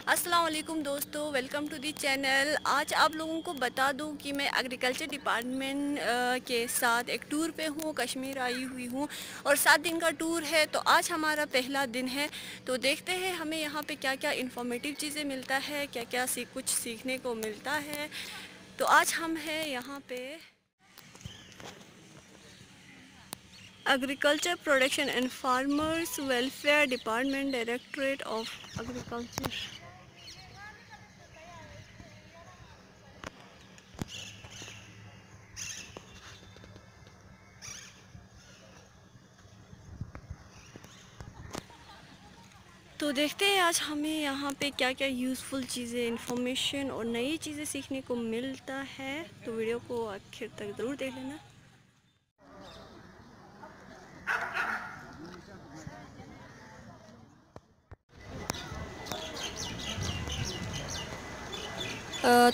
अस्सलाम वालेकुम दोस्तों, वेलकम टू दी चैनल। आज आप लोगों को बता दूं कि मैं एग्रीकल्चर डिपार्टमेंट के साथ एक टूर पे हूँ। कश्मीर आई हुई हूँ और 7 दिन का टूर है। तो आज हमारा पहला दिन है, तो देखते हैं हमें यहाँ पे क्या क्या इंफॉर्मेटिव चीज़ें मिलता है, क्या क्या कुछ सीखने को मिलता है। तो आज हम हैं यहाँ पे agriculture production and farmers welfare department, directorate of agriculture. तो देखते हैं आज हमें यहाँ पे क्या क्या यूज़फुल चीज़ें, इंफॉर्मेशन और नई चीज़ें सीखने को मिलता है। तो वीडियो को आखिर तक ज़रूर देख लेना।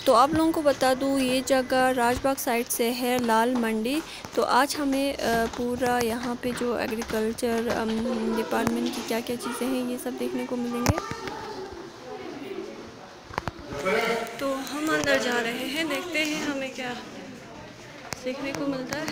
तो आप लोगों को बता दूँ, ये जगह राजबाग साइड से है, लाल मंडी। तो आज हमें पूरा यहाँ पे जो एग्रीकल्चर डिपार्टमेंट की क्या क्या चीज़ें हैं ये सब देखने को मिलेंगे। तो हम अंदर जा रहे हैं, देखते हैं हमें क्या सीखने को मिलता है।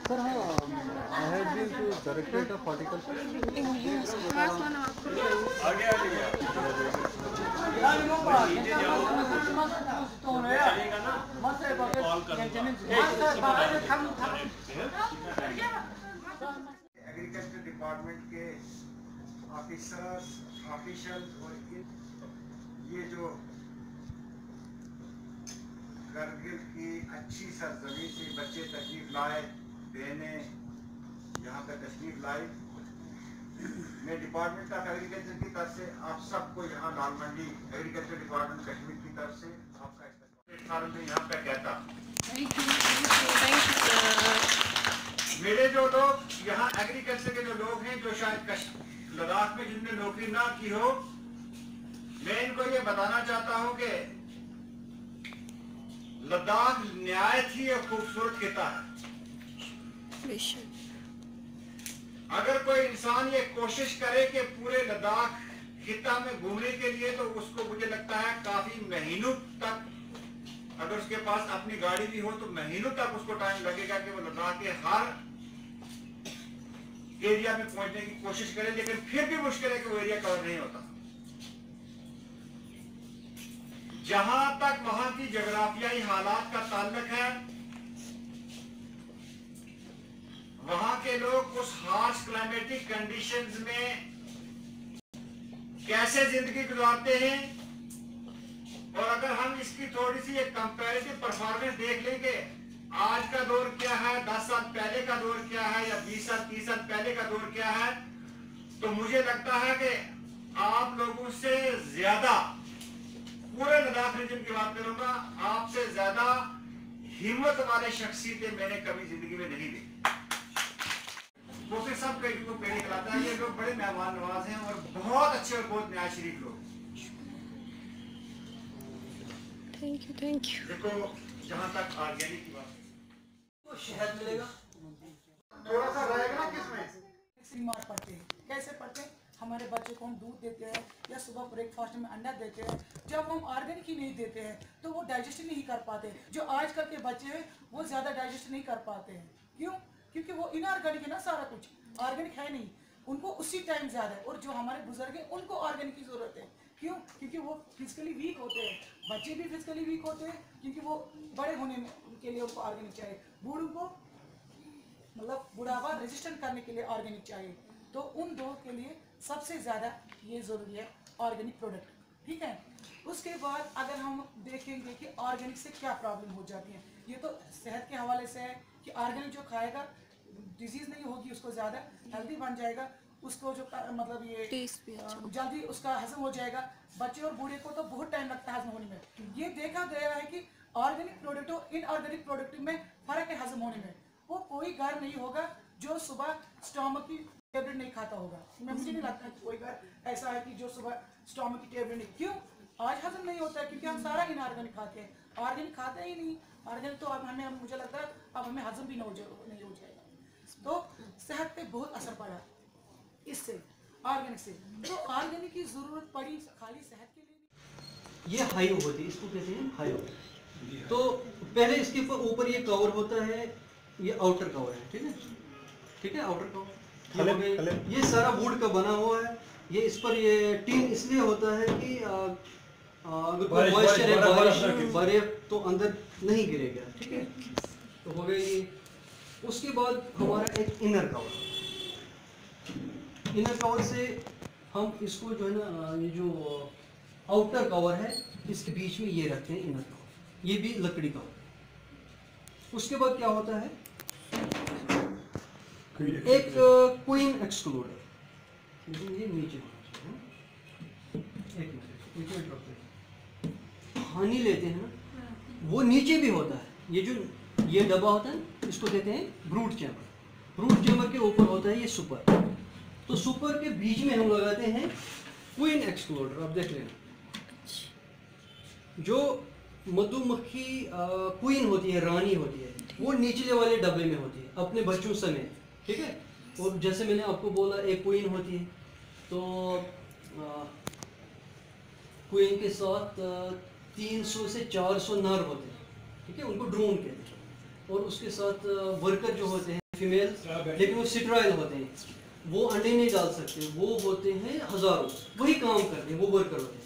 सर हाँ, I have been to directorate of horticulture. Agriculture department के ऑफिसर्स ऑफिशियल और ये जो करगिल की अच्छी सरजमी से बच्चे तशरीफ लाए देने यहाँ पे तशरीफ लाए, मैं डिपार्टमेंट ऑफ एग्रीकल्चर की तरफ से आप सबको यहाँ लाल मंडी एग्रीकल्चर डिपार्टमेंट कश्मीर की तरफ से आपका में यहाँ पे कहता मेरे जो लोग यहाँ एग्रीकल्चर के जो लोग हैं जो शायद लद्दाख में जिनने नौकरी ना की हो, मैं इनको ये बताना चाहता हूँ कि लद्दाख न्यायत ही और खूबसूरत खिता है। अगर कोई इंसान ये कोशिश करे कि पूरे लद्दाख खिता में घूमने के लिए, तो उसको मुझे लगता है काफी महीनों तक, अगर उसके पास अपनी गाड़ी भी हो तो महीनों तक उसको टाइम लगेगा कि वो लद्दाख के हर एरिया में पहुंचने की कोशिश करे, लेकिन फिर भी मुश्किल है कि वो एरिया कवर नहीं होता। जहां तक वहां की जोग्राफियाई हालात का ताल्लुक है, वहां के लोग उस हार्श क्लाइमेटिक कंडीशंस में कैसे जिंदगी गुजारते हैं, और अगर हम इसकी थोड़ी सी एक कंपैरेटिव परफॉर्मेंस देख लेंगे, आज का दौर क्या है, 10 साल पहले का दौर क्या है, या 20 साल 30 साल पहले का दौर क्या है, तो मुझे लगता है कि आप लोगों से ज्यादा, पूरे लद्दाख रीजन की बात करूंगा, आपसे ज्यादा हिम्मत वाले शख्सियतें मैंने कभी जिंदगी में नहीं देखी। वो फिर सब कहीं को पेड़ खिलाता है। ये लोग बड़े मेहमान नवाज हैं और बहुत अच्छे और बहुत न्याय शरीफ लोग। Thank you, thank you. देखो, जहां तक ऑर्गेनिक की बात, तो शहद मिलेगा, थोड़ा सा रहेगा ना किसमें बीमार पड़ते हैं। कैसे पड़ते हैं? हमारे बच्चे को हम दूध देते हैं या सुबह ब्रेकफास्ट में अंडा देते हैं, जब हम ऑर्गेनिक ही नहीं देते हैं तो वो डाइजेस्ट नहीं कर पाते। जो आजकल के बच्चे हैं वो ज़्यादा डाइजेस्ट नहीं कर पाते हैं। क्यों? क्योंकि वो इनऑर्गेनिक है ना, सारा कुछ ऑर्गेनिक है नहीं, उनको उसी टाइम ज़्यादा है। और जो हमारे बुजुर्ग हैं उनको ऑर्गेनिक की ज़रूरत है। क्यों? क्योंकि वो फिजिकली वीक होते हैं, बच्चे भी फिजिकली वीक होते हैं, क्योंकि वो बड़े होने के लिए उनको ऑर्गेनिक चाहिए। बूढ़ों को मतलब बुढ़ापा रेजिस्टेंट करने के लिए ऑर्गेनिक चाहिए। तो उन दो के लिए सबसे ज़्यादा ये ज़रूरी है ऑर्गेनिक प्रोडक्ट, ठीक है। उसके बाद अगर हम देखेंगे कि ऑर्गेनिक से क्या प्रॉब्लम हो जाती है, ये तो सेहत के हवाले से है कि ऑर्गेनिक जो खाएगा डिजीज़ नहीं होगी, उसको ज़्यादा हेल्दी बन जाएगा, उसको जो मतलब ये टेस्ट भी अच्छा। जल्दी उसका हजम हो जाएगा। बच्चे और बूढ़े को तो बहुत टाइम लगता है हजम होने में। ये देखा गया है कि ऑर्गेनिक प्रोडक्ट और इनऑर्गेनिक प्रोडक्ट में फर्क है हजम होने में। वो कोई घर नहीं होगा जो सुबह स्टोमक की टेबलेट नहीं खाता होगा। मुझे नहीं लगता कि कोई घर ऐसा है कि जो सुबह स्टोमक की टेबलेट नहीं। क्यों? आज हजम नहीं होता है क्योंकि हम सारा इनऑर्गेनिक खाते हैं, ऑर्गेनिक खाते ही नहीं। ऑर्गेनिक तो अब हमें, मुझे लगता है अब हमें हजम भी नहीं हो जाएगा। तो सेहत पे बहुत असर पड़ा इससे, ऑर्गेनिक से। तो ऑर्गेनिक की जरूरत पड़ी खाली सेहत के लिए। ये हाइव होती है, इसको कहते हैं हाइव। तो पहले इसके ऊपर ये कवर होता है, ये आउटर कवर है, ठीक है, ठीक है, आउटर कवर। ये सारा वुड का बना हुआ है। ये इस पर ये टीन इसलिए होता है कि अगर कोई मॉइस्चर है, बारिश बर्फ तो अंदर नहीं गिरेगा, ठीक है। तो हो गया ये। उसके बाद हमारा एक इनर कवर। इनर कवर से हम इसको जो है ना, ये जो आउटर कवर है इसके बीच में ये रखते हैं इनर कवर, ये भी लकड़ी का। उसके बाद क्या होता है, एक क्वीन एक्सक्लूडर, ये नीचे होना चाहिए। एक मिनट रखते हैं, हानि लेते हैं ना, वो नीचे भी होता है। ये जो ये डब्बा होता है इसको कहते हैं ब्रूट चैम्बर। ब्रूट चैम्बर के ऊपर होता है ये सुपर। तो सुपर के बीच में हम लगाते हैं क्वीन एक्सक्लूडर। आप देख लेना, जो मधुमक्खी क्वीन होती है, रानी होती है, वो निचले वाले डब्बे में होती है अपने बच्चों समेत, ठीक है। और जैसे मैंने आपको बोला एक क्वीन होती है, तो क्वीन के साथ 300 से 400 नर होते हैं, ठीक है, उनको ड्रोन कहते हैं। और उसके साथ वर्कर जो होते हैं फीमेल, लेकिन वो स्टेराइल होते हैं, वो अंडे नहीं डाल सकते, वो होते हैं हजारों, वही काम करते हैं, वो वर्कर होते हैं।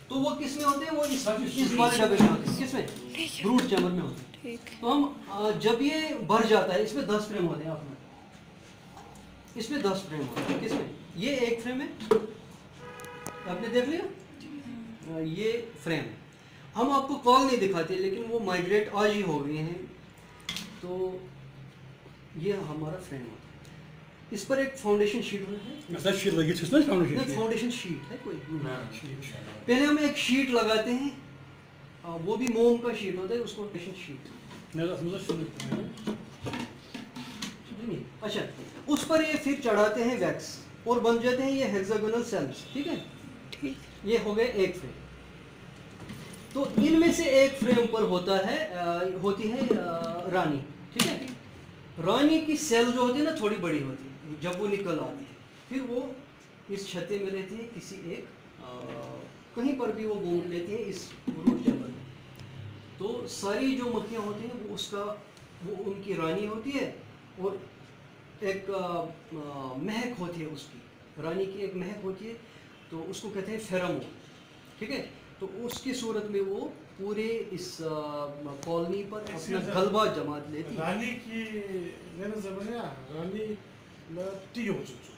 तो वो किस में होते हैं, वो इस वाले डब्बे में होते हैं, किसमें, ब्रूट चैम्बर में होते हैं। तो हम जब ये भर जाता है, इसमें 10 फ्रेम होते हैं, अपना इसमें 10 फ्रेम होते हैं, किसमें, ये एक फ्रेम है, आपने देख लिया, ये फ्रेम है। हम आपको कॉल नहीं दिखाते, लेकिन वो माइग्रेट आज ही हो गए हैं। तो ये हमारा फ्रेम होता है। इस पर एक फाउंडेशन शीट है, फाउंडेशन शीट है कोई। पहले हम एक शीट लगाते हैं, वो भी मोम का शीट होता है, उसको फाउंडेशन शीट। अच्छा, उस पर ये फिर चढ़ाते हैं वैक्स और बन जाते हैं ये हेक्सागोनल सेल्स, ठीक है, ठीक। ये हो गए एक फ्रेम। तो इनमें से एक फ्रेम पर होता है होती है रानी, ठीक है। रानी की सेल जो होती है ना, थोड़ी बड़ी होती है, जब वो निकल आती है फिर वो इस छत्ते में रहती है, किसी एक कहीं पर भी वो घूम लेती है इस ब्रूट चैम्बर में। तो सारी जो मक्खियाँ होती हैं वो उनकी रानी होती है, और एक महक होती है उसकी, रानी की एक महक होती है, तो उसको कहते हैं फेरोमोन, ठीक है। तो उसकी सूरत में वो पूरे इस कॉलोनी पर अपना गलबा जमात लेती है। रानी की लेना ज़माना रानी लट्टी हो चुकी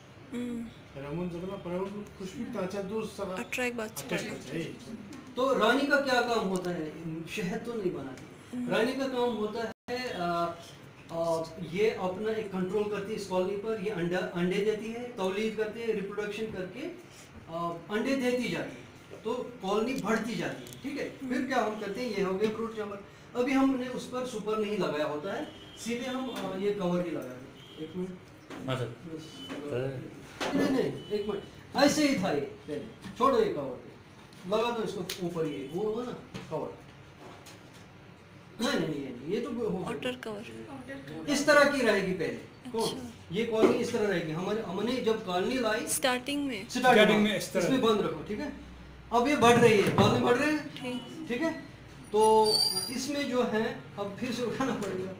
फेरोमोन ज़माना फेरोमोन खुशबू ताजा दोस्त सब अट्रैक्ट बात। तो रानी का क्या काम होता है, शहद तो नहीं बनाती। रानी का काम होता है ये अपना एक कंट्रोल करती है इस कॉलोनी पर, ये अंडे देती है, तौलीद करते हैं, रिप्रोडक्शन करके अंडे देती जाती है, तो कॉलोनी बढ़ती जाती है, ठीक है। फिर क्या हम करते हैं, ये हो गया ब्रूट चैम्बर। अभी हमने उस पर सुपर नहीं लगाया होता है, सीधे हम ये कवर ही लगाते हैं। एक मिनट, नहीं एक मिनट, ऐसे ही था ये पहले, छोड़ो ये कवर, लगा दो इसको ऊपर, ये वो होगा ना कवर। नहीं, ये तो आउटर कवर इस तरह की रहेगी पहले। कौन, ये कॉलोनी इस तरह रहेगी। हमने जब कॉलोनी लाई स्टार्टिंग में इस तरह इसमें बंद रखो, ठीक है। अब ये बढ़ रही है, बाल में बढ़ रहे हैं, ठीक है। तो इसमें जो है अब फिर से उठाना पड़ेगा।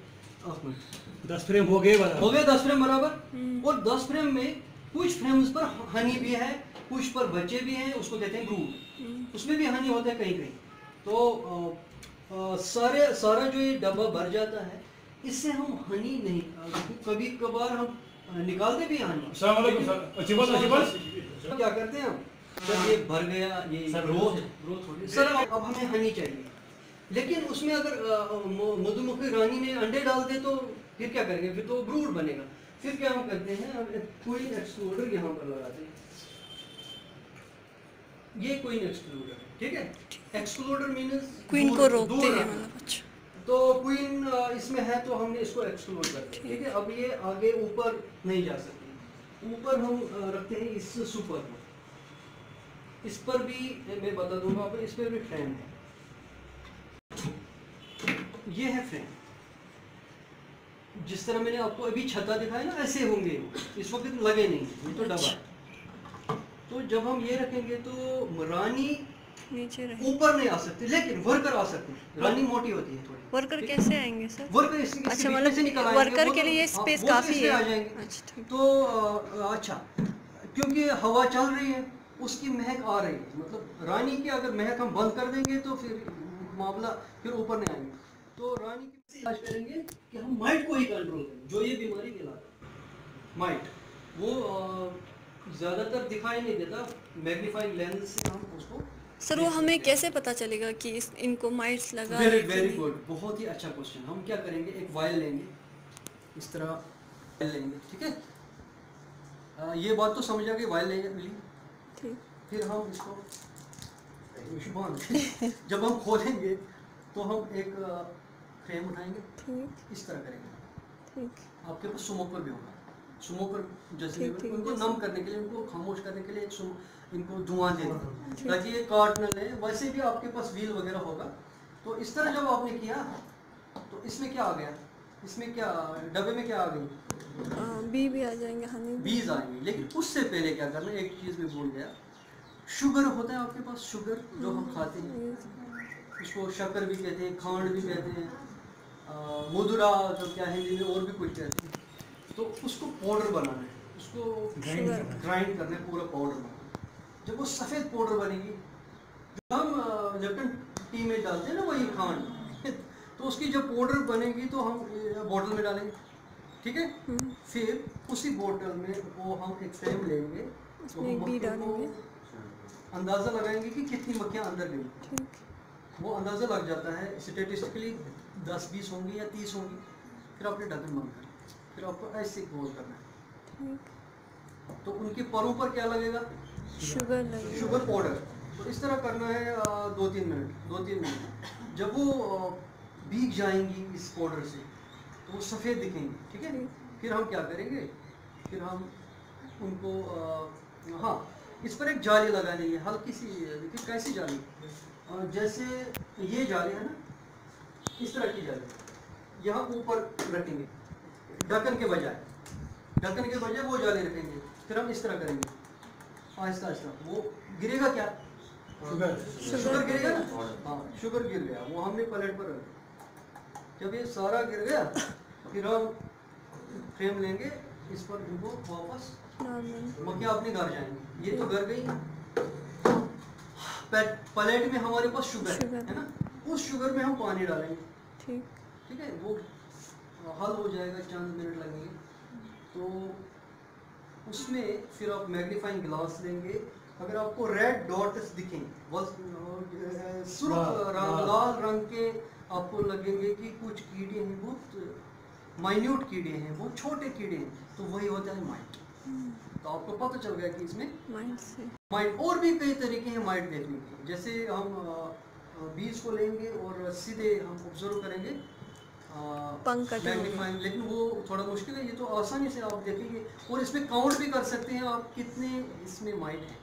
10 फ्रेम हो गए 10 फ्रेम बराबर। और 10 फ्रेम में कुछ फ्रेम्स पर हनी भी है, कुछ पर बच्चे भी हैं, उसको कहते हैं ब्रूड, उसमें भी हनी होता है कहीं कहीं। तो सारा जो ये डब्बा भर जाता है, इससे हम हनी नहीं, कभी कभार हम निकालते भी हनी। क्या करते हैं हम, जब ये भर गया, ये ग्रोथ हो गई सर, अब हमें हनी चाहिए, लेकिन उसमें अगर मधुमक्खी रानी ने अंडे डाल दे तो फिर क्या करेंगे, फिर तो ब्रूड बनेगा। फिर क्या हम करते हैं, क्वीन एक्सक्लूडर यहाँ पर लगाते हैं, ये क्वीन एक्सक्लूडर, ठीक है। एक्सक्लूडर मीन्स क्वीन को रोकते हैं, मतलब अच्छा। तो क्वीन इसमें है तो हमने इसको एक्सक्लूड कर दिया, ठीक है। अब ये आगे ऊपर नहीं जा सकती। ऊपर हम रखते हैं इस सुपर में, इस पर भी मैं बता दूंगा आपको, इस पर भी फ्रेम है, ये है फ्रेम। जिस तरह मैंने आपको अभी छता दिखाया ना, ऐसे होंगे, इस वक्त लगे नहीं, ये तो डबा। तो जब हम ये रखेंगे तो रानी नीचे ऊपर नहीं आ सकती, लेकिन वर्कर आ सकते हैं। रानी मोटी होती है थोड़ी। वर्कर कैसे आएंगे सर? वर्कर अच्छा, मतलब वर्कर के लिए स्पेस काफी है। आ जाएंगे। अच्छा, ठीक। तो अच्छा, क्योंकि हवा चल रही है, उसकी महक आ रही है, मतलब रानी की अगर महक हम बंद कर देंगे तो फिर मामला फिर ऊपर नहीं आएंगे। तो रानी की इलाज करेंगे कि हम माइट को ही कंट्रोल करें, जो ये बीमारी फैलाता है माइट, वो ज़्यादातर दिखाई नहीं देता, मैग्नीफाइंग लेंस से हम उसको। सर वो हमें कैसे पता चलेगा कि इनको माइट्स लगा है कि वेरी नहीं? गुड, बहुत ही अच्छा क्वेश्चन। हम क्या करेंगे, एक वायल लेंगे, इस तरह वायल लेंगे, ठीक है। ये बात तो समझ आ गई, वायल लेंगे, ठीक। फिर हम इसको जब हम खोलेंगे तो हम एक फ्रेम उठाएंगे, ठीक, इस तरह करेंगे, ठीक, आपके पास स्मोकर भी होगा, स्मोकर जैसे ठीक, ठीक, उनको जैसे। नम करने के लिए, उनको खामोश करने के लिए इनको धुआं दे दें ताकि ये काट न ले। वैसे भी आपके पास व्हील वगैरह होगा। तो इस तरह जब आपने किया तो इसमें क्या आ गया, इसमें क्या डब्बे में क्या आ गई, बी भी आ जाएंगे, हनी भी। बीज आएंगे। लेकिन उससे पहले क्या करना, एक चीज़ में भूल गया, शुगर होता है आपके पास, शुगर जो हम खाते हैं, उसको शक्कर भी कहते हैं, खांड भी कहते हैं, मधुरा जो क्या हिंदी में और भी कुछ कहते हैं। तो उसको पाउडर बनाना है, उसको ग्राइंड करना है, पूरा पाउडर बनाना है। जब वो सफ़ेद पाउडर बनेगी, जो हम लिप्टन टी में डालते हैं ना, वही खांड, तो उसकी जब पाउडर बनेगी तो हम बोतल में डालेंगे, ठीक है। फिर उसी बोतल में वो हम एक फ्रेम लेंगे, तो उसमें एक हम बी मक्खियों डालेंगे, को अंदाज़ा लगाएंगे कि कितनी मक्खियाँ अंदर गई। ठीक, वो अंदाज़ा लग जाता है स्टेटिस्टिकली, 10-20 होंगी या 30 होंगी। फिर आपने ढक्कन बंद करना, फिर आपको ऐसे गोल करना है। ठीक। तो उनके परों पर क्या लगेगा, शुगर लगेगा, शुगर पाउडर। तो इस तरह करना है 2-3 मिनट। जब वो भीग जाएंगी इस पाउडर से तो वो सफ़ेद दिखेंगी, ठीक है। फिर हम क्या करेंगे, फिर हम उनको हाँ, इस पर एक जाली लगा देंगे, हल्की सी। देखिए कैसी जाली, जैसे ये जाली है ना, इस तरह की जाली यहाँ ऊपर रखेंगे, ढक्कन के बजाय वो जाली रखेंगे। फिर हम इस तरह करेंगे, आहिस्ता आहिस्ता। वो गिरेगा क्या, शुगर गिरेगा ना, हाँ शुगर गिर गया, वो हमने प्लेट पर रख दिया। जब ये सारा गिर गया फिर हम फ्रेम लेंगे, इस पर इनको वापस मक्खियाँ अपने घर जाएंगी। ये तो घर गई, प्लेट में हमारे पास शुगर है ना, उस शुगर में हम पानी डालेंगे, ठीक है। वो हल हो जाएगा, चंद मिनट लगेंगे। तो उसमें फिर आप मैग्नीफाइंग ग्लास लेंगे। अगर आपको रेड डॉट्स दिखें, लाल रंग के आपको लगेंगे कि कुछ कीड़े हैं, बहुत माइन्यूट कीड़े हैं, बहुत छोटे कीड़े हैं, तो वही होता है माइट। तो आपको पता चल गया कि इसमें माइट। और भी कई तरीके हैं माइट देखने के, जैसे हम बीज को लेंगे और सीधे हम ऑब्जर्व करेंगे मैग्नीफाइंग, लेकिन वो थोड़ा मुश्किल है। ये तो आसानी से आप देखेंगे, और इसमें काउंट भी कर सकते हैं आप कितने इसमें माइट है।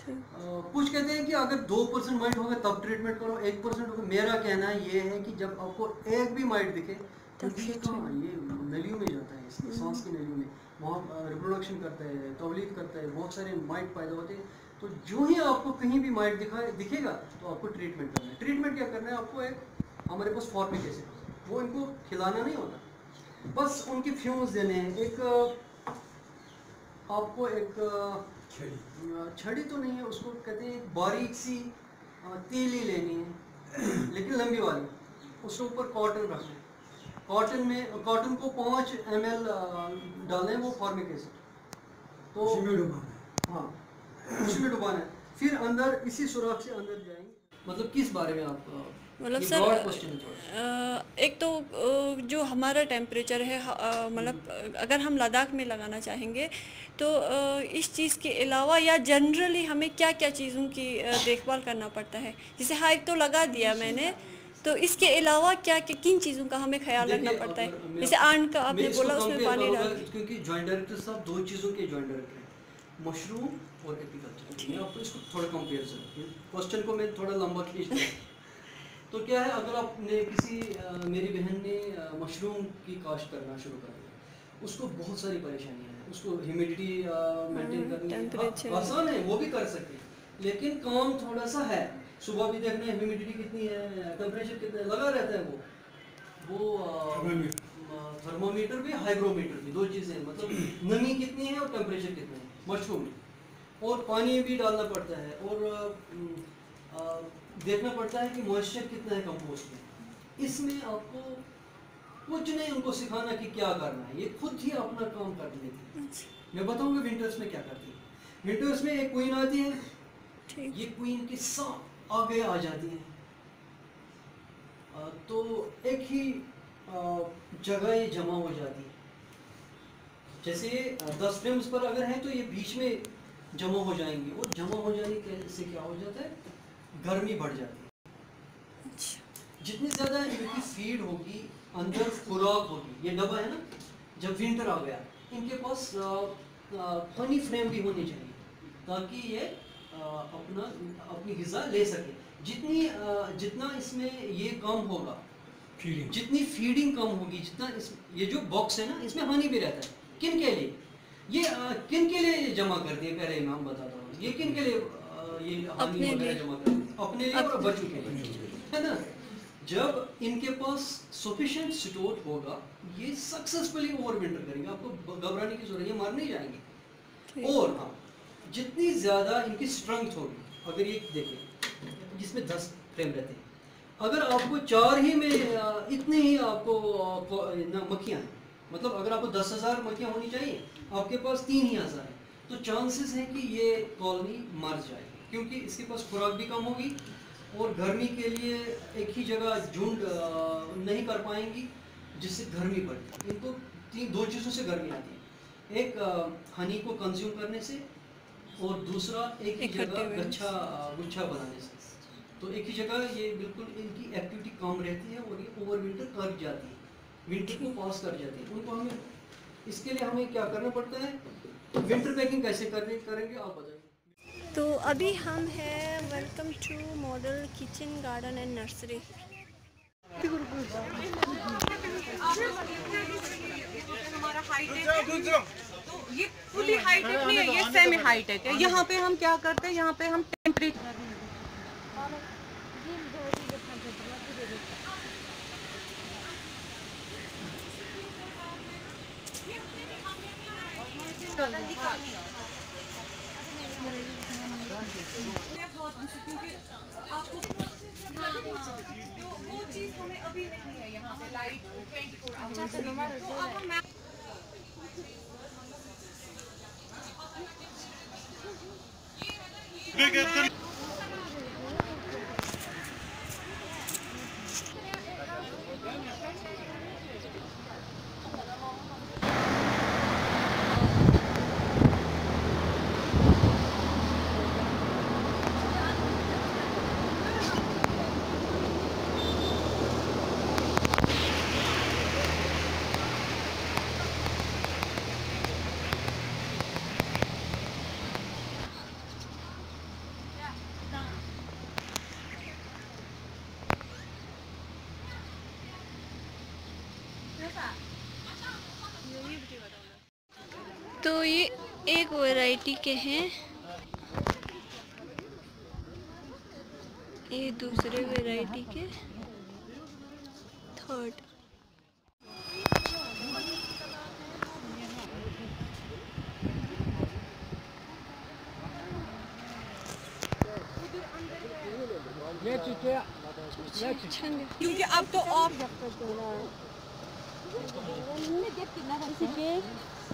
कुछ कहते हैं कि अगर 2% माइट होगा तब ट्रीटमेंट करो, 1% होगा। मेरा कहना ये है कि जब आपको एक भी माइट दिखे तो ये कहाँ, ये नलियों में जाता है, सांस की नलियों में, वहाँ रिप्रोडक्शन करता है, तवलीद करता है, बहुत सारे माइट पैदा होते हैं। तो जो ही आपको कहीं भी माइट दिखेगा तो आपको ट्रीटमेंट करना है। ट्रीटमेंट क्या करना है आपको, एक हमारे पास फॉर्मिक एसिड, वो इनको खिलाना नहीं होता, बस उनके फ्यूम्स देने हैं। एक आपको एक छड़ी तो नहीं है, उसको कहते हैं बारीक सी तीली लेनी है, लेकिन लंबी वाली। उसके ऊपर कॉटन रखना है, कॉटन को 5 ml डालें, वो फॉर्मिक एसिड। तो हाँ, उसमें डुबाना है। फिर अंदर इसी सुराख से अंदर जाएंगे। मतलब किस बारे में आप, मतलब सर एक तो जो हमारा टेम्परेचर है, मतलब अगर हम लद्दाख में लगाना चाहेंगे तो इस चीज़ के अलावा या जनरली हमें क्या क्या चीज़ों की देखभाल करना पड़ता है। जैसे हाइट तो लगा दिया मैंने, तो इसके अलावा क्या किन चीज़ों का हमें ख्याल रखना पड़ता है? जैसे आंट का आपने बोला उसमें पानी डाल, क्योंकि जॉइंट डायरेक्टर साहब 2 चीज़ों के जॉइंट डायरेक्टर हैं, मशरूम और एपीकल्चर। मैं आपको इसको थोड़ा कंपेरिजन, क्वेश्चन को मैं थोड़ा लंबा खींचता हूँ। तो क्या है, अगर आपने मेरी बहन ने मशरूम की काश्त करना शुरू कर दिया, उसको बहुत सारी परेशानियाँ हैं, उसको ह्यूमिडिटी मेंटेन करनी आसान है, वो भी कर सकते हैं, लेकिन काम थोड़ा सा है। सुबह भी देखना है ह्यूमिडिटी कितनी है, टेम्परेचर कितना है, लगा रहता है वो थर्मोमीटर भी हाइग्रोमीटर भी, 2 चीज़ें हैं, मतलब नमी कितनी है और टेम्परेचर कितना है मशरूम में, और पानी भी डालना पड़ता है, और देखना पड़ता है कि मॉइस्चर कितना है कंपोस्ट में। इसमें आपको कुछ नहीं उनको सिखाना कि क्या करना है, ये खुद ही अपना काम कर लेती है। मैं बताऊंगा विंटर्स में क्या करती है। विंटर्स में एक क्वीन आती है, ये क्वीन के साथ आगे आ जाती है, तो एक ही जगह ये जमा हो जाती है। जैसे 10 फ्रेम्स पर अगर है तो ये बीच में जमा हो जाएंगे, और जमा हो जाने से क्या हो जाता है, गर्मी बढ़ जाती है। जितनी ज़्यादा इनकी फीड होगी, अंदर खुराक होगी, ये डब्बा है ना, जब विंटर आ गया इनके पास फनी फ्रेम भी होनी चाहिए, ताकि ये अपनी ग़िज़ा ले सके। जितना इसमें ये कम होगा, जितनी फीडिंग कम होगी, जितना ये जो बॉक्स है ना, इसमें हनी भी रहता है। किन के लिए किन के लिए जमा करती है, पहले मैं बताता हूँ। ये किन के लिए ये हनी वगैरह जमा करती है? अपने लिए और बच्चों के लिए, है ना। जब इनके पास सफिशिएंट स्टोर होगा, ये सक्सेसफुली ओवर विंटर करेंगे, आपको घबराने की जरूरत, ये मर नहीं जाएंगे। और हाँ, जितनी ज़्यादा इनकी स्ट्रेंथ होगी, अगर ये देखें जिसमें 10 फ्रेम रहते हैं, अगर आपको 4 ही में इतने ही आपको मक्खियाँ हैं, मतलब अगर आपको 10,000 मक्खियाँ होनी चाहिए, आपके पास 3,000 है, तो चांसेस हैं कि ये कॉलोनी मर जाएगी, क्योंकि इसके पास खुराक भी कम होगी, और गर्मी के लिए एक ही जगह झुंड नहीं कर पाएंगी, जिससे गर्मी बढ़ती है। इनको 2 चीज़ों से गर्मी आती है, एक हनी को कंज्यूम करने से, और दूसरा एक ही जगह गुच्छा बनाने से। तो एक ही जगह ये बिल्कुल इनकी एक्टिविटी कम रहती है, और ये ओवर विंटर कर जाती है, विंटर को पास कर जाती है। उनको हमें इसके लिए हमें क्या करना पड़ता है, विंटर पैकिंग कैसे करेंगे आप बताइए। तो अभी हम हैं welcome to model kitchen garden and nursery. हमारा हाईटेक है, तो ये फुली हाईटेक नहीं है, ये सेमी हाईटेक है। यहाँ पे हम क्या करते हैं, यहाँ पे हम टेम्परेचर क्योंकि आपको वो चीज़ हमें अभी नहीं है यहाँ पे, लाइट 24 आवर्स। तो अब हम तो ये एक वैरायटी के हैं, ये दूसरे वैरायटी के, थर्ड। क्योंकि अब तो ऑफ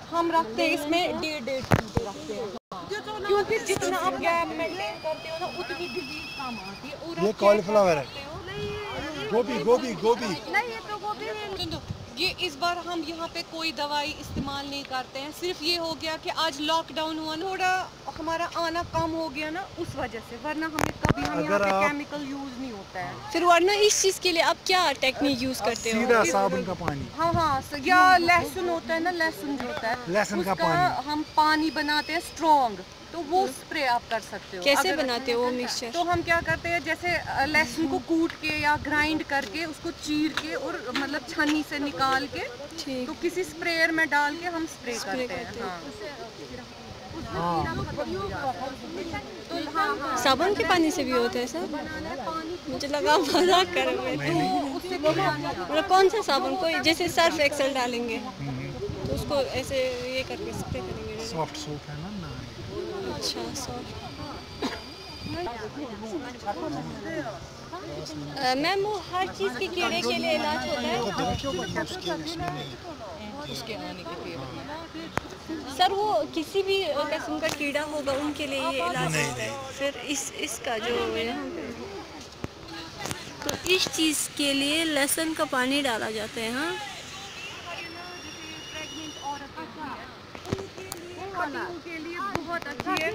हम रखते हैं इसमें 1.5 रखते हैं, क्योंकि जितना आप गैप मेंटेन करते हो ना, उतनी डिजीज कम आती है। ये कॉलीफ्लावर है, गोभी नहीं, ये तो गोभी ये इस बार हम यहाँ पे कोई दवाई इस्तेमाल नहीं करते हैं। सिर्फ ये हो गया कि आज लॉकडाउन हुआ, थोड़ा हमारा आना कम हो गया ना उस वजह से, वरना हमें कभी हम यहाँ पे केमिकल यूज नहीं होता है। फिर वरना इस चीज़ के लिए आप क्या टेक्निक यूज़ करते हो? सीधा साबुन का पानी। हाँ, या लहसुन होता है ना, लहसुन जो होता है लहसुन का पानी हम पानी बनाते हैं स्ट्रॉन्ग, तो वो स्प्रे आप कर सकते हो। कैसे बनाते हो वो मिक्सचर? तो हम क्या करते हैं, जैसे लहसुन को कूट के या ग्राइंड करके उसको चीर के और मतलब छन्नी से निकाल के तो किसी स्प्रेयर में डाल के हम स्प्रे करते हैं। हाँ। साबुन के पानी से भी होता है सर? मुझे लगा मजाक कर रहे हैं। मतलब कौन सा साबुन? कोई जैसे सर्फ एक्सेल डालेंगे तो उसको ऐसे ये करके स्प्रे करेंगे? सॉफ्ट सोप है ना। अच्छा, सॉफ्ट। मैम वो हर चीज़ के कीड़े के लिए इलाज होता है? सर वो किसी भी किस्म का कीड़ा होगा उनके लिए ये इलाज होता है? फिर इसका जो यहाँ पे तो इस चीज़ के लिए लहसुन का पानी डाला जाता है। हाँ, बहुत अच्छी है,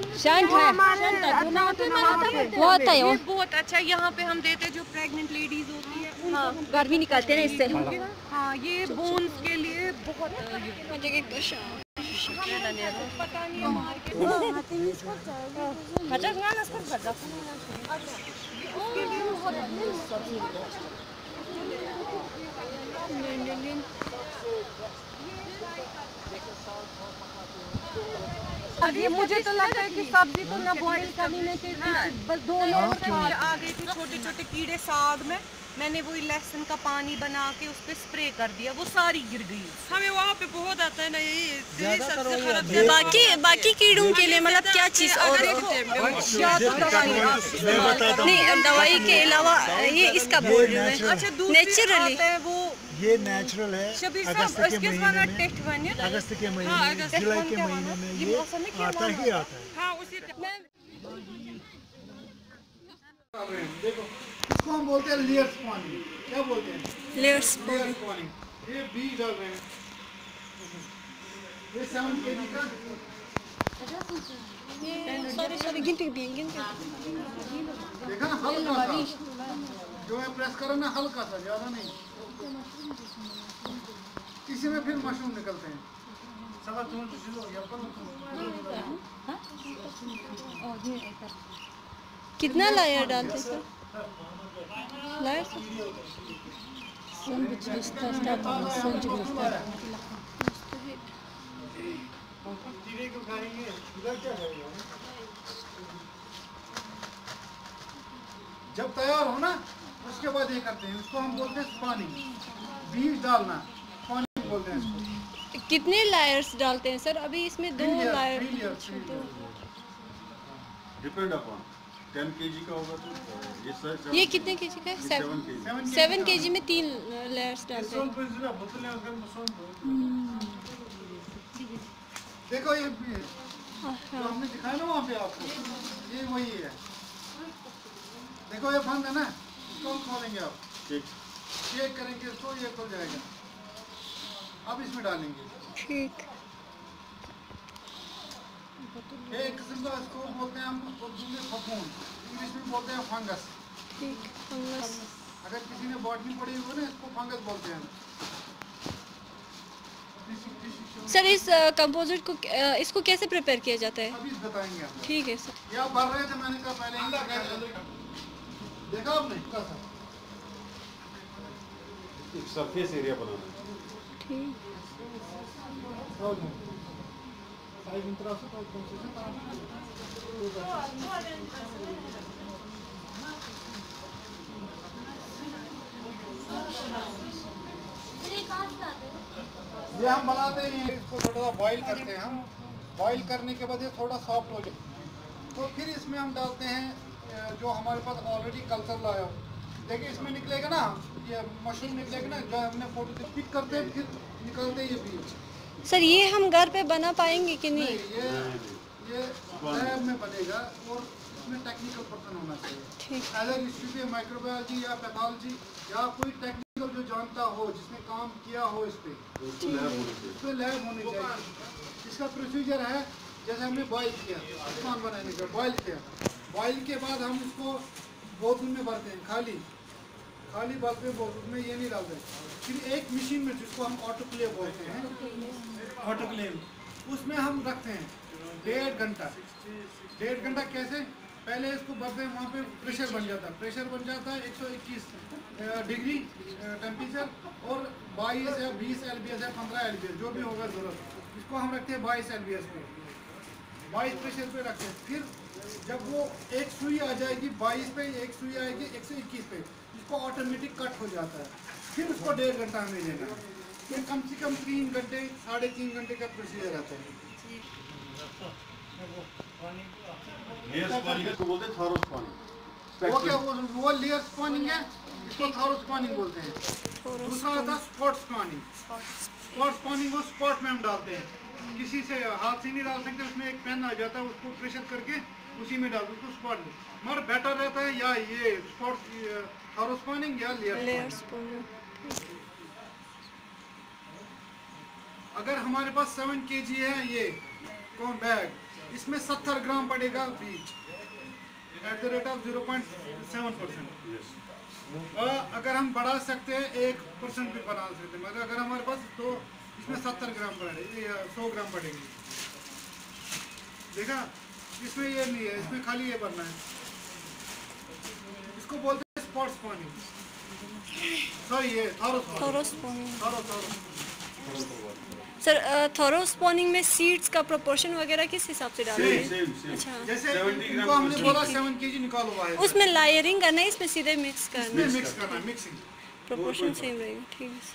बहुत अच्छा। यहाँ पे हम देते जो प्रेग्नेंट लेडीज होती है उनको गर्मी निकालते हैं इससे। हाँ, ये बोन्स के लिए बहुत ये मुझे तो लगता है कि सब्जी को ना बॉईल करनी नहीं चाहिए। बस 2 मिनट आ गई थी छोटे छोटे कीड़े साग में, मैंने वही लहसुन का पानी बना के उस पे स्प्रे कर दिया, वो सारी गिर गई। हमें वहाँ पे बहुत आता है ना यही सबसे खराब। बाकी कीड़ों के लिए मतलब क्या चीज़ और? नहीं, दवाई के अलावा ये इसका बोल रही हूँ मैं। नेचुरली वो ये नेचुरल है। अगस्त के महीने में, जुलाई के महीने में ये आता ही आता है। देखो इसको हम बोलते हैं लेयर्स पानी। क्या बोलते हैं? लेयर्स पानी। ये बीज डाल रहे हैं। ये 7 kg का। सॉरी गिनती देखा ना, हल्का सा जो है प्रेस करो ना, हल्का सा, ज्यादा नहीं। इसी में फिर मशरूम निकलते हैं। कितना लायर डालते सर? लायर जब तैयार हो ना उसके बाद ये करते हैं, उसको हम बोलते हैं पानी। बीज डालना पानी बोलते हैं इसको। कितने लायर्स डालते हैं सर? अभी इसमें 2 लायर। डिपेंड अपॉन 10 kg का होगा तो ये कितने केजी का है? 7 kg में 3 लेयर्स डालते हैं। देखो ये जो हमने दिखाया ना वहाँ पे आपको, ये वही है। देखो ये बंद है ना, इसको हम खोलेंगे। आप चेक करेंगे इसको, ये खुल जाएगा। अब इसमें डालेंगे। ठीक। एक किस्म का इसको बोलते हैं हम उर्दू में फफूंद, इंग्लिश में बोलते हैं फंगस। ठीक, फंगस। अगर किसी ने बॉटनी पढ़ी हुई ना, इसको फंगस बोलते हैं। सर इस कंपोजिट को इसको कैसे प्रिपेयर किया जाता है? अभी बताएंगे हम। ठीक है सर। ये आप भर रहे थे, मैंने कहा पहले देखा आपने कैसा सरफेस एरिया बनाना है। ठीक। ये हम बनाते हैं, इसको थोड़ा सा बॉईल करते हैं। हम बॉईल करने के बाद ये थोड़ा सॉफ्ट हो जाए तो फिर इसमें हम डालते हैं जो हमारे पास ऑलरेडी कल्चर लाया हो। देखिए इसमें निकलेगा ना, ये मशरूम निकलेगा ना, जो हमने फोटो से पिक करते हैं फिर निकलते हैं ये बीज। सर ये हम घर पे बना पाएंगे कि नहीं? ये लैब में बनेगा और इसमें टेक्निकल पर्सन होना चाहिए। ठीक। एज ए माइक्रोबायोलॉजी या पैथोलॉजी या कोई टेक्निकल जो जानता हो, जिसने काम किया हो इस पे लैब होनी चाहिए। इसका प्रोसीजर है, जैसे हमने बॉयल किया सामान बनाने का, बॉयल किया, बॉयल के बाद हम इसको बोतल में भरते हैं, खाली भरते हैं बोतल में, ये नहीं डालते। फिर एक मशीन में जिसको हम ऑटोक्लेव बोलते हैं, ऑटोक्लेव, उसमें हम रखते हैं 1.5 घंटा। कैसे? पहले इसको भरते हैं, वहाँ पे प्रेशर बन जाता है 121 डिग्री टेम्परेचर, और 22 या 20 LBS या 15 LBS जो भी होगा ज़रूरत, इसको हम रखते हैं 22 LBS पे, 22 प्रेशर पे रखते हैं। फिर जब वो एक सुई आ जाएगी 22 पे, एक सुई आएगी 121 पे, इसको ऑटोमेटिक कट हो जाता है। फिर उसको 1.5 घंटा हमें लेना है। फिर कम से कम 3 घंटे 3.5 घंटे का प्रोसीजर रहता है। बोलते हैं थारो स्पॉनिंग। वो क्या, वो लेयर स्पॉनिंग है, इसको थारो स्पॉनिंग बोलते हैं। दूसरा आता है स्पॉट स्पॉनिंग। स्पॉट स्पॉनिंग वो स्पॉट में हम डालते हैं, किसी से हाथ से नहीं डाल सकते, उसमें एक पेन आ जाता है, उसको प्रेशर करके उसी में डाल दो, उसको स्पॉट। मगर बेटर रहता है या ये स्पॉट थारो स्पॉनिंग या लेयर स्पॉनिंग। अगर हमारे पास 7 kg है ये कौन बैग, इसमें 70 ग्राम पड़ेगा बीज @ 0.7%। अगर हम बढ़ा सकते हैं 1% भी बना सकते हैं, मगर अगर हमारे पास तो इसमें 70 ग्राम पड़ेगी, 100 ग्राम पड़ेगी। देखा, इसमें ये नहीं है, इसमें खाली ये भरना है। इसको बोलते हैं स्पॉट स्पॉनिंग, सॉरी ये थारो स्पॉनिंग। सर, थोरो स्पॉनिंग में सीड्स का प्रोपोर्शन वगैरह किस हिसाब से डालते हैं? अच्छा, जैसे इनको हमने बोला 7 kg निकालो बाहर, उसमें लायरिंग करना है, इसमें सीधे मिक्स करना है, मिक्स करना है, मिक्सिंग प्रोपोर्शन सेम रहेगा। ठीक है सर।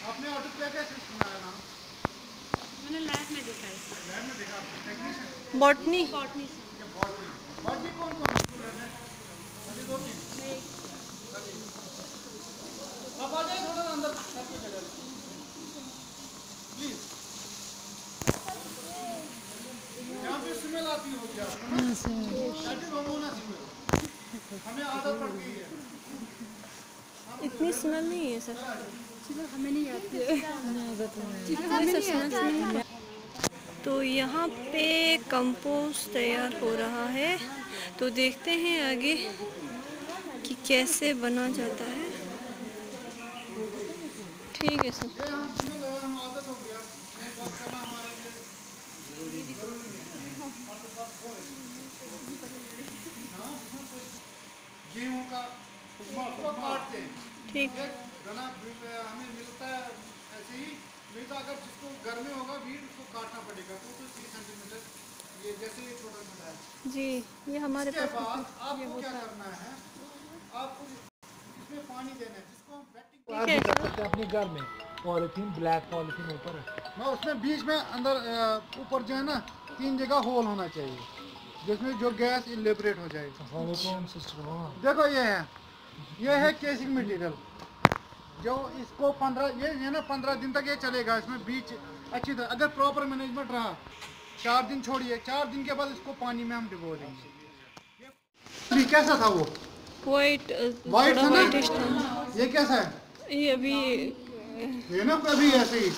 आपने ऑटो क्या कैसे बनाया ना? मैंने लैब में देखा है। लैब में देखा टेक्नीशियन? बॉटनी बॉटनी कौन स्कूल है? अभी 2-3 आप आ जाइए थोड़ा अंदर प्लीज। यहाँ पे स्मेल आती हो क्या? हमें आदत पड़ गई है। इतनी स्मेल नहीं है सर, हमें नहीं आती है। तो यहाँ पे कंपोस्ट तैयार हो रहा है, तो देखते हैं आगे कि कैसे बना जाता है। ठीक है सर। गेहूं का काटते हैं, ठीक, गला हमें मिलता है ऐसे ही, नहीं तो अगर जिसको घर में होगा बीट उसको काटना पड़ेगा, तो 30 सेंटीमीटर, ये जैसे ये छोटा छोटा है जी। ये हमारे इसके पास बाद आपको क्या करना है, आपको इसमें पानी देना है, जिसको हम वेटिंग कर सकते हैं अपने घर में। पॉलीथीन, ब्लैक पॉलीथीन ऊपर है ना, उसमें बीच में अंदर ऊपर जो है ना 3 जगह होल होना चाहिए, जिसमें जो गैस लिबरेट हो जाएगी। देखो ये है केसिंग मटेरियल, जो इसको 15 दिन तक ये चलेगा। इसमें बीच अच्छी तरह अगर प्रॉपर मैनेजमेंट रहा, 4 दिन छोड़िए, 4 दिन के बाद इसको पानी में हम डुबो देंगे। कैसा था वो? वाइट था ना? था। ये कैसा है? ये अभी ये ना अभी ऐसे ही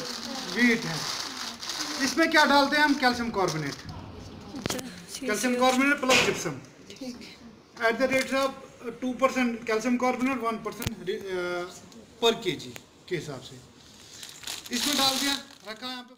वीट है। इसमें क्या डालते हैं हम? Calcium carbonate, calcium carbonate plus gypsum at the rate of 2% calcium carbonate, 1% पर केजी के हिसाब से इसमें डाल दिया, रखा यहाँ पे।